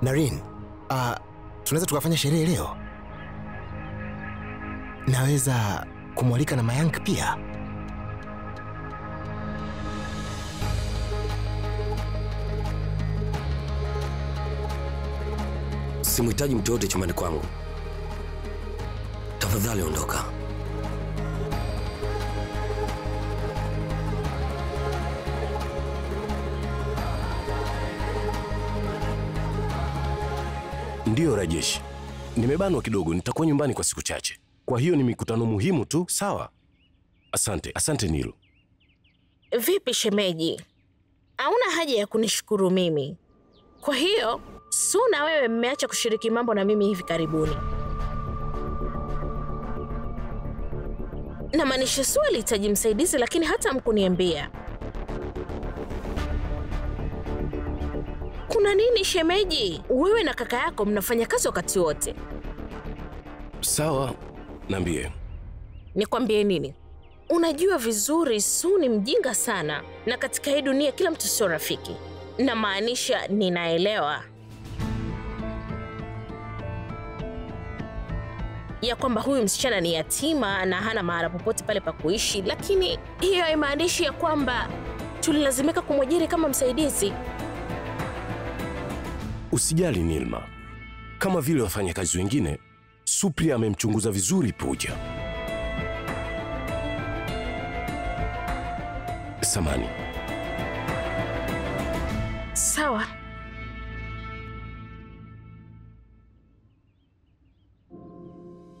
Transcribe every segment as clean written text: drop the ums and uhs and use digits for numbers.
Naren, tunaweza tukafanya sherehe leo? Naweza kumwalika na Mayank pia. Simhitaji mtu yote chumbani kwangu. Tafadhali ondoka. Ndiyo Rajesh, nimebanwa kidogo, nitakuwa nyumbani kwa siku chache. Kwa hiyo ni mikutano muhimu tu, sawa? Asante Nilo. Vipi shemeji? Hauna haja ya kunishukuru mimi. Kwa hiyo, Su na wewe mmeacha kushiriki mambo na mimi hivi karibuni. Na maanisha Su alihitaji msaidizi lakini hata mkuniambia. Kuna nini shemeji? Wewe na kaka yako mnafanya kazi wakati wote. Sawa, niambie. Nikwambie nini? Unajua vizuri Su ni mjinga sana, na katika hii dunia kila mtu sio rafiki. Na maanisha ninaelewa ya kwamba huyu msichana ni yatima na hana mahali popote pale pa kuishi, lakini hiyo haimaanishi ya kwamba tulilazimika kumwajiri kama msaidizi. Usijali Nilma. Kama vile wafanyakazi wengine, Supriya amemchunguza vizuri Pooja. Samani. Sawa.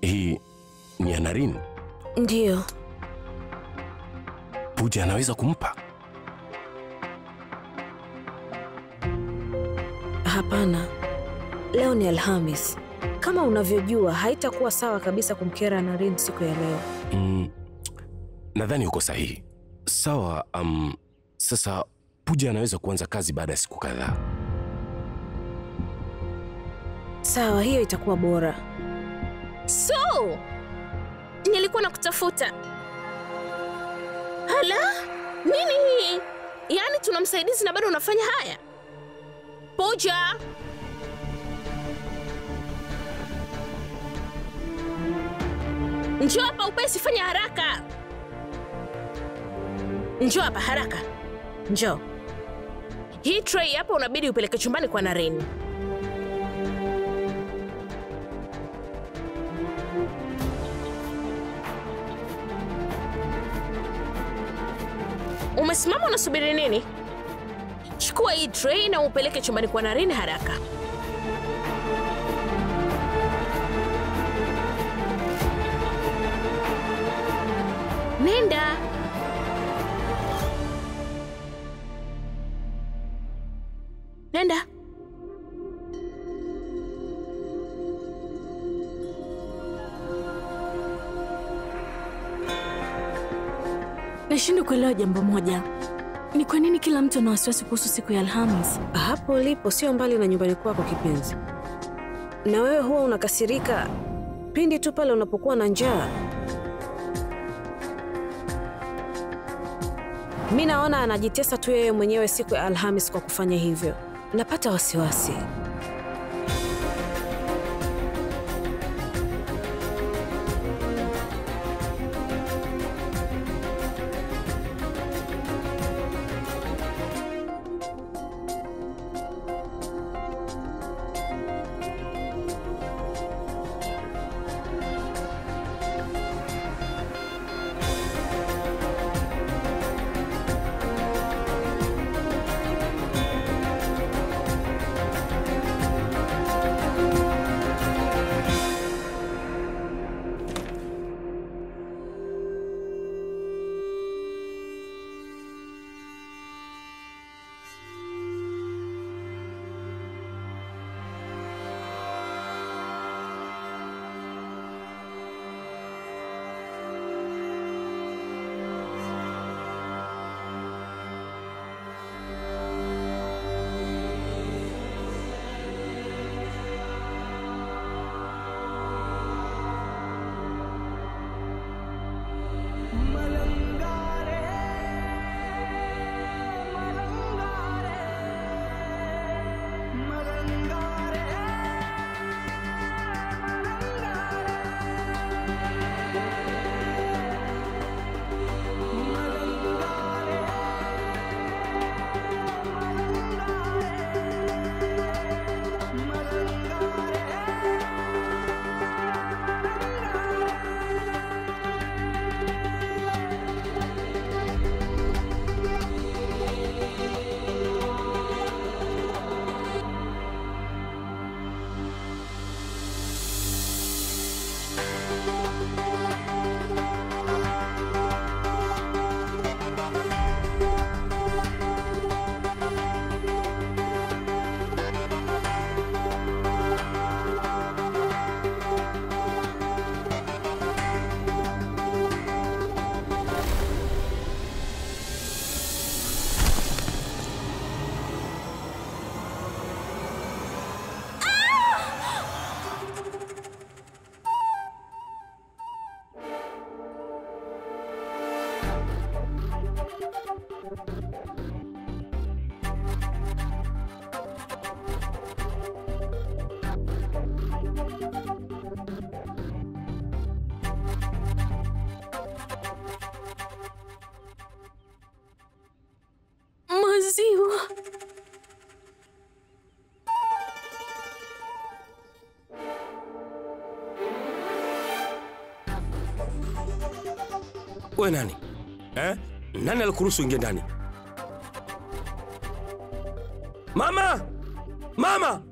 Hii ni ya Naren? Ndiyo. Pooja anaweza kumpa? Hapana. Leo ni Alhamis. Kama unavyojua, haitakuwa sawa kabisa kumkera Naren siku ya leo. Nadhani uko sahihi. Sawa, sasa Pooja anaweza kuanza kazi baada ya siku kadhaa. Sawa, hiyo itakuwa bora. So, nilikuwa nakutafuta. Hala? Nini? Yaani tuna msaidizi na bado unafanya haya? Pooja! Njoo hapa upesi, fanya haraka. Njoo hapa haraka. Njoo. Hii tray hapa unabidi upeleke chumbani kwa Naren. Umesimama unasubiri nini? Chukua hii tray na upeleke chumbani kwa Naren haraka. Nenda. Nenda. Nashindwa kuelewa jambo moja. Ni kwa nini kila mtu ana wasiwasi kuhusu siku ya Alhamis? Hapo ulipo sio mbali na nyumbani kwako kipenzi. Na wewe huwa unakasirika pindi tu pale unapokuwa na njaa. Mimi naona anajitesa tu yeye mwenyewe siku ya Alhamis kwa kufanya hivyo. Napata wasiwasi. Maziwa. Wewe nani? Nani alikuruhusu ingie ndani? Mama! Mama!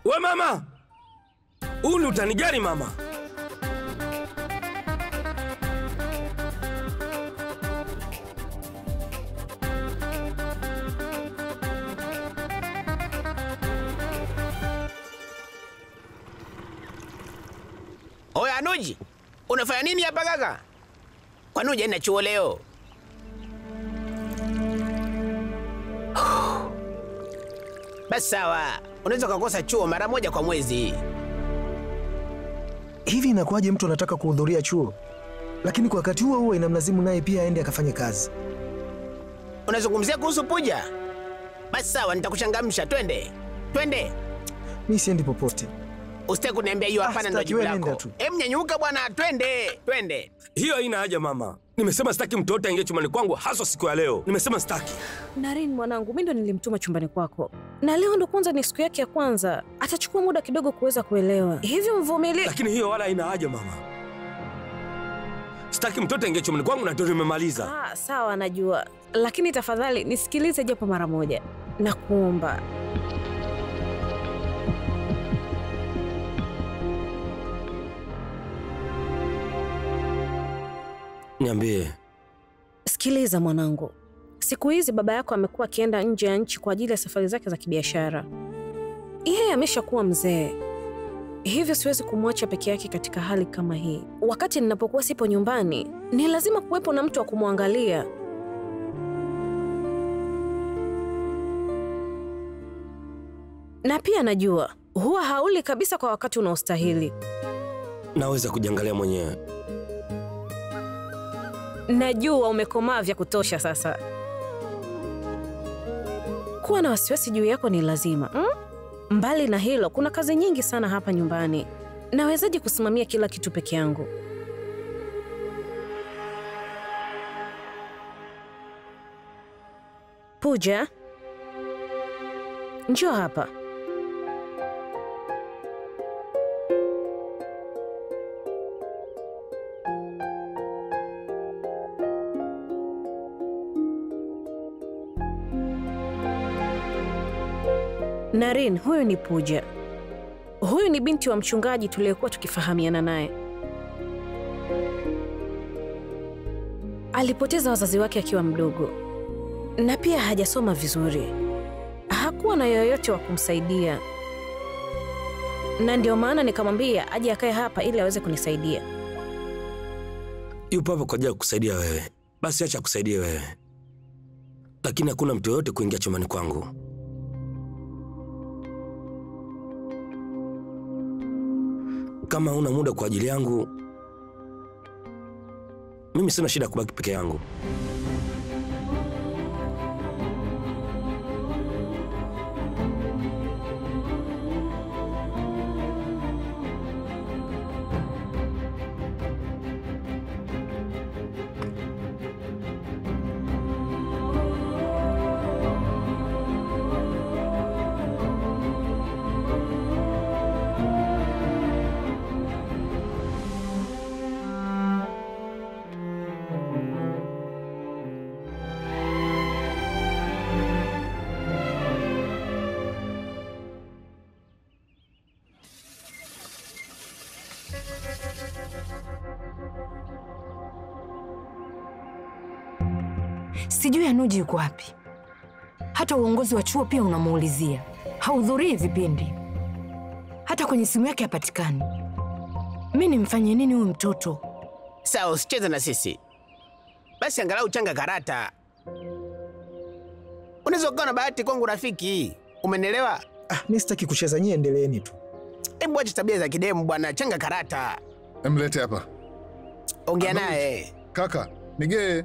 We mama! Huu ni utani gani mama? Oya Anuji, unafanya nini hapa kaka? Kwa nini hujaenda chuo leo? Basi sawa, unaweza kukosa chuo mara moja kwa mwezi. Hivi inakuwaje mtu anataka kuhudhuria chuo, lakini kwa wakati huo inamlazimu naye pia aende akafanye kazi? Unazungumzia kuhusu Puja? Basi sawa, nitakuchangamsha. Twende. Mimi siendi popote. Usitaki kuniambia hiyo hapana ndio jibu lako. Nyanyuka bwana, twende. Hiyo haina haja mama. Nimesema sitaki mtu yote aingie chumbani kwangu hasa siku ya leo. Nimesema sitaki. Naren mwanangu, mimi ndo nilimtuma chumbani kwako. Na leo ndo kwanza ni siku yake ya kwanza. Atachukua muda kidogo kuweza kuelewa. Hivyo mvumilie. Lakini hiyo wala haina haja mama. Sitaki mtu yote aingie chumbani kwangu na ndio nimemaliza. Sawa najua. Lakini tafadhali nisikilize japo mara moja. Nakuomba. Niambie. Sikiliza mwanangu. Siku hizi baba yako amekuwa akienda nje ya nchi kwa ajili ya safari zake za kibiashara. Yeye ameshakuwa mzee. Hivyo siwezi kumwacha peke yake katika hali kama hii. Wakati ninapokuwa sipo nyumbani, ni lazima kuwepo na mtu wa kumwangalia. Na pia najua, huwa hauli kabisa kwa wakati unaostahili. Naweza kujiangalia mwenyewe. Najua umekomaa vya kutosha sasa. Kuwa na wasiwasi juu yako ni lazima. Mbali na hilo, kuna kazi nyingi sana hapa nyumbani. Nawezaje kusimamia kila kitu peke yangu? Puja, njoo hapa. Naren, huyu ni Puja. Huyu ni binti wa mchungaji tuliyekuwa tukifahamiana naye. Alipoteza wazazi wake akiwa mdogo. Na pia hajasoma vizuri. Hakuwa na yoyote wa kumsaidia. Na ndio maana nikamwambia aje akae hapa ili aweze kunisaidia. Yupo hapa kwa ajili ya kukusaidia wewe. Basi acha kukusaidia wewe. Lakini hakuna mtu yoyote kuingia chumbani kwangu. Kama huna muda kwa ajili yangu, mimi sina shida kubaki peke yangu. Sijui Anuji yuko wapi. Hata uongozi wa chuo pia unamuulizia. Hahudhurii vipindi. Hata kwenye simu yake hapatikani. Mimi nimfanye nini huyu mtoto? Sawa, usicheze na sisi. Basi angalau changa karata. Unaweza kuwa na bahati kwangu rafiki. Umenielewa? Mimi sitaki kucheza, nyie endeleeni tu. Hebu acha tabia za kidemu bwana, changa karata. Mlete hapa. Ongea naye. Kaka, nigee.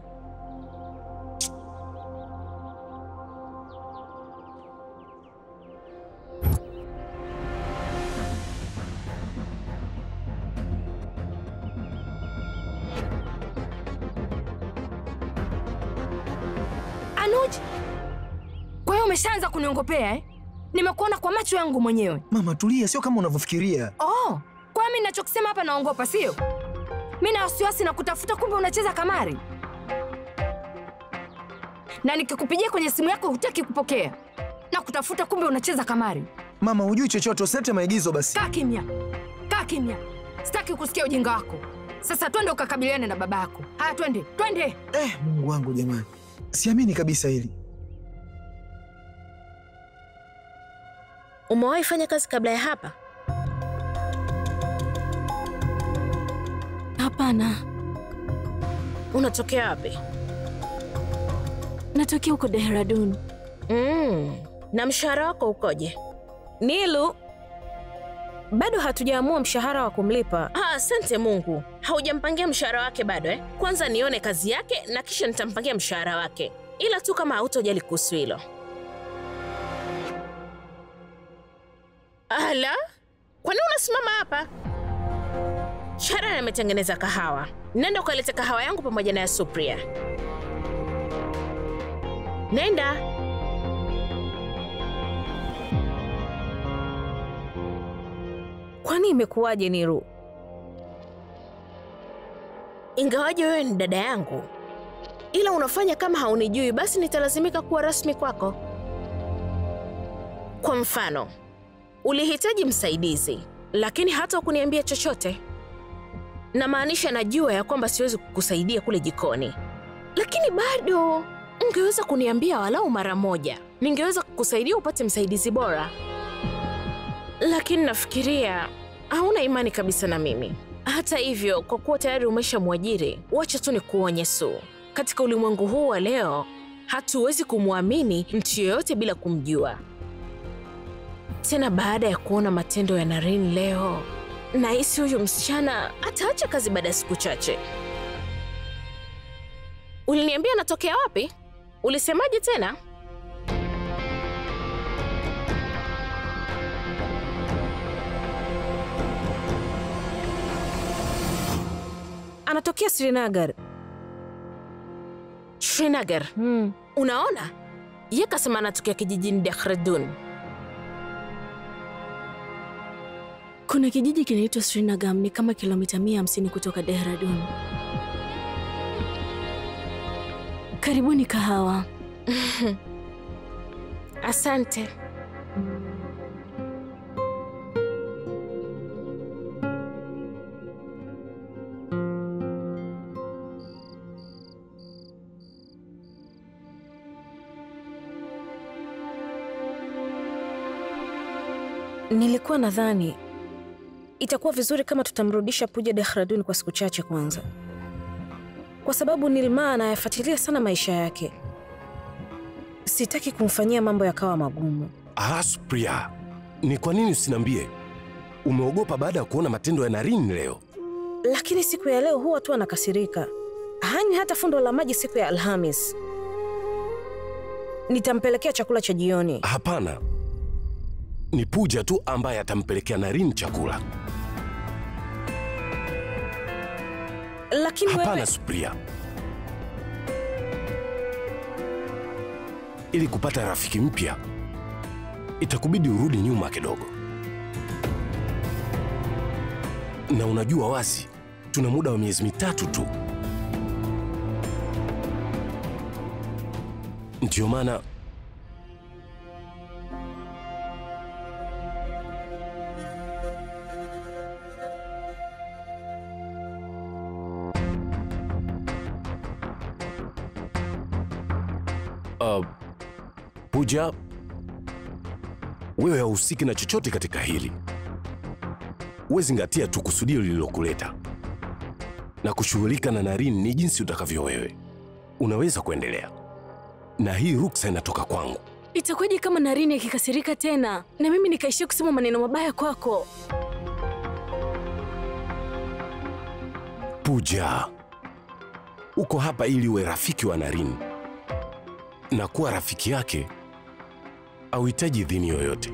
Anuj, kwa hiyo umeshaanza kuniongopea eh? Nimekuona kwa macho yangu mwenyewe. Mama, tulia, sio kama unavyofikiria. Oh, kwa mimi ninachokisema hapa naongopa, sio? Mimi na wasiwasi na kutafuta, kumbe unacheza kamari. Na nikikupigia kwenye simu yako hutaki kupokea. Na kutafuta, kumbe unacheza kamari. Mama, hujui chochote, usete maigizo basi. Kaa kimya. Kaa kimya. Sitaki kusikia ujinga wako. Sasa twende ukakabiliane na baba yako. Haya, twende. Twende. Mungu wangu jamani. Siamini kabisa hili. Umewahi fanya kazi kabla ya hapa? Hapana. Unatokea wapi? Natokea huko Dehradun. Na mshahara wako ukoje? Nilu, bado hatujaamua mshahara wa kumlipa. Asante Mungu. Haujampangia mshahara wake bado eh? Kwanza nione kazi yake na kisha nitampangia mshahara wake. Ila tu kama hautojali kuhusu hilo. Ala? Kwa nini unasimama hapa? Sharan ametengeneza kahawa. Nenda ukalete kahawa yangu pamoja na ya Supriya. Nenda. Kwani imekuwaje Niru? Ingawaje wewe ni dada yangu, ila unafanya kama haunijui, basi nitalazimika kuwa rasmi kwako. Kwa mfano, ulihitaji msaidizi, lakini hata kuniambia chochote. Namaanisha najua ya kwamba siwezi kukusaidia kule jikoni. Lakini bado ungeweza kuniambia walau mara moja. Ningeweza kukusaidia upate msaidizi bora. Lakini nafikiria hauna imani kabisa na mimi. Hata hivyo, kwa kuwa tayari umeshamwajiri, wacha tu nikuonye Su. Katika ulimwengu huu wa leo, hatuwezi kumwamini mtu yeyote bila kumjua. Tena baada ya kuona matendo ya Naren leo, nahisi huyu msichana ataacha kazi baada ya siku chache. Uliniambia anatokea wapi? Ulisemaje tena? Anatokea Srinagar. Srinagar? Unaona? Yeye kasema anatokea kijijini Dehradun. Kuna kijiji kinaitwa Srinagar, ni kama kilomita 150 kutoka Dehradun. Karibuni kahawa. Asante. Nilikuwa nadhani itakuwa vizuri kama tutamrudisha Pooja Dehradun kwa siku chache kwanza, kwa sababu Nilma anayafuatilia sana maisha yake. Sitaki kumfanyia mambo yakawa magumu. Supriya, ni kwa nini usiniambie? Umeogopa baada ya kuona matendo ya Naren leo? Lakini siku ya leo huwa tu anakasirika. Hani hata fundo la maji siku ya Alhamis. Nitampelekea chakula cha jioni. Hapana. Ni Pooja tu ambaye atampelekea Naren chakula. Lakini hapana wewe... Supriya. Ili kupata rafiki mpya, itakubidi urudi nyuma kidogo. Na unajua Wasi, tuna muda wa miezi 3 tu. Ndio maana Pooja, wewe hahusiki na chochote katika hili. Wewe zingatia tu kusudio lililokuleta. Na kushughulika na Naren ni jinsi utakavyo wewe. Unaweza kuendelea. Na hii ruksa inatoka kwangu. Itakuwaje kama Naren akikasirika tena na mimi nikaishia kusema maneno mabaya kwako? Pooja, Uko hapa ili uwe rafiki wa Naren, na kuwa rafiki yake hauhitaji idhini yoyote.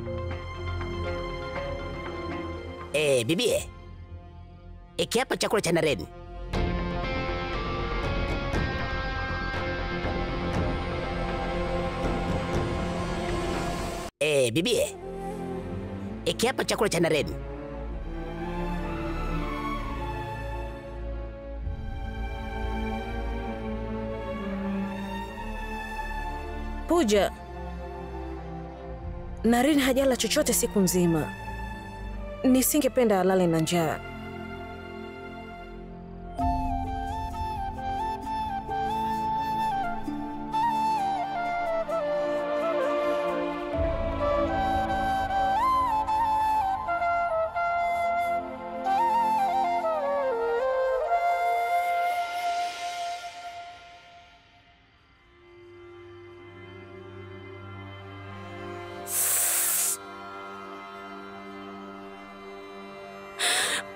Bibie, iki hapa chakula cha Naren. Bibie, iki hapa chakula cha Naren. Pooja, Naren hajala chochote siku nzima. Nisingependa alale na njaa.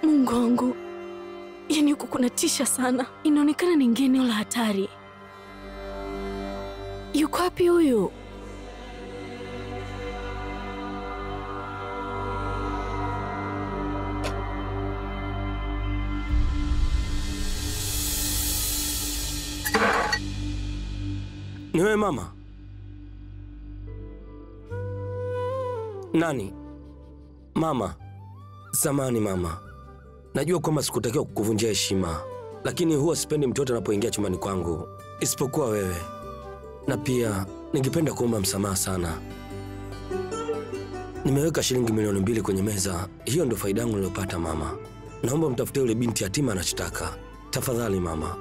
Mungu wangu, yani huku kunatisha sana. Inaonekana ni eneo la hatari. Yuko wapi huyu? Ni wewe mama? Nani? Mama. Samahani mama. Najua kwamba sikutakiwa kukuvunjia heshima, lakini huwa sipendi mtoto anapoingia chumbani kwangu isipokuwa wewe. Na pia ningependa kuomba msamaha sana. Nimeweka shilingi milioni 2 kwenye meza. Hiyo ndio faida yangu niliyopata mama. Naomba mtafutie yule binti yatima anachotaka. Tafadhali mama.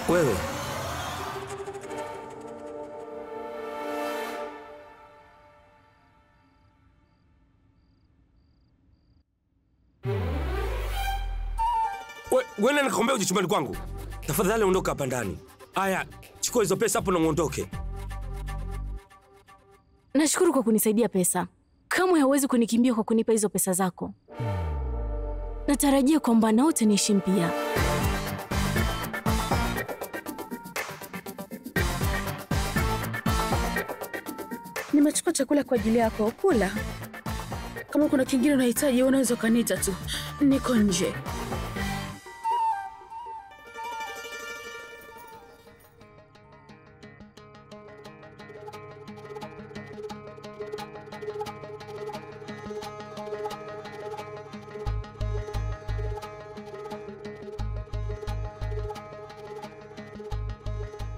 Wewe. Wewe nikakwambia uje chumbani kwangu. Tafadhali ondoka hapa ndani. Aya, chukua hizo pesa hapo na uondoke. Nashukuru kwa kunisaidia pesa. Kamwe hauwezi kunikimbia kwa kunipa hizo pesa zako. Natarajia kwamba na utaniheshimu pia. Nimechukua chakula kwa ajili yako, kula. Kama kuna kingine unahitaji unaweza kaniita tu. Niko nje.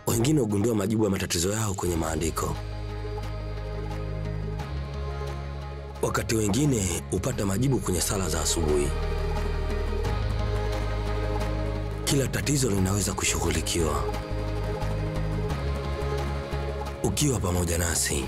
Wengine hugundua majibu ya matatizo yao kwenye maandiko, wakati wengine hupata majibu kwenye sala za asubuhi. Kila tatizo linaweza kushughulikiwa ukiwa pamoja nasi.